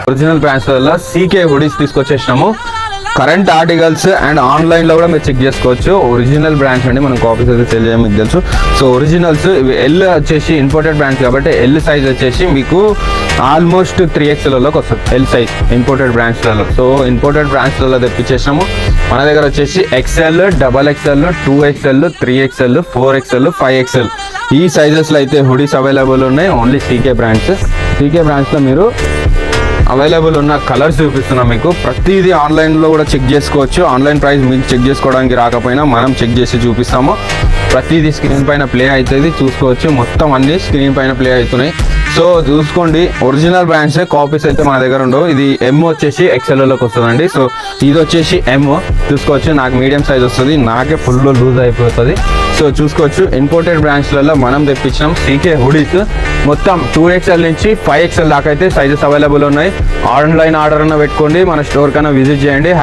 Original brands వల్ల CK hoodies తీసుకొచ్చేసినాము. Current articles and online లో కూడా మీరు చెక్ చేసుకోవచ్చు. ఒరిజినల్ బ్రాండ్స్ అండి, మనం కాపీస్ అయితే సేల్ చేయడం మీకు తెలుసు. సో ఒరిజినల్స్ ఇవి ఎల్ వచ్చేసి ఇంపోర్టెడ్ బ్రాండ్స్ కాబట్టి ఎల్ సైజ్ వచ్చేసి మీకు ఆల్మోస్ట్ 3XLలోకి వస్తుంది. ఎల్ సైజ్ ఇంపోర్టెడ్ బ్రాండ్స్లలో. సో ఇంపోర్టెడ్ బ్రాండ్స్లలో తెప్పించేసినాము. మన దగ్గర వచ్చేసి XL, XXL, 2XL, 3XL, 4XL, 5XL ఈ సైజెస్లో అయితే హుడీస్ అవైలబుల్ ఉన్నాయి. Only CK brands. సీకే బ్రాండ్స్లో మీరు అవైలబుల్ ఉన్న కలర్స్ చూపిస్తున్నాం మీకు. ప్రతిదీ ఆన్లైన్లో కూడా చెక్ చేసుకోవచ్చు. ఆన్లైన్ ప్రైస్ మీకు చెక్ చేసుకోవడానికి రాకపోయినా మనం చెక్ చేసి చూపిస్తాము. ప్రతిదీ స్క్రీన్ పైన ప్లే అవుతుంది, చూసుకోవచ్చు. మొత్తం అన్ని స్క్రీన్ పైన ప్లే అవుతున్నాయి. సో చూసుకోండి, ఒరిజినల్ బ్రాండ్స్ కాపీస్ అయితే మన దగ్గర ఉండవు. ఇది M వచ్చేసి XLలోకి వస్తుందండి. సో ఇది వచ్చేసి M చూసుకోవచ్చు. నాకు మీడియం సైజ్ వస్తుంది, నాకే ఫుల్ లూజ్ అయిపోతుంది. సో చూసుకోవచ్చు, ఇంపోర్టెడ్ బ్రాండ్స్లలో మనం తెప్పించాం సీకే హుడీస్. మొత్తం 2XL నుంచి 5XL దాకా అయితే సైజెస్ అవైలబుల్ ఉన్నాయి. ఆన్లైన్ ఆర్డర్ అన్న పెట్టుకోండి, మన స్టోర్ కన్నా విజిట్ చేయండి.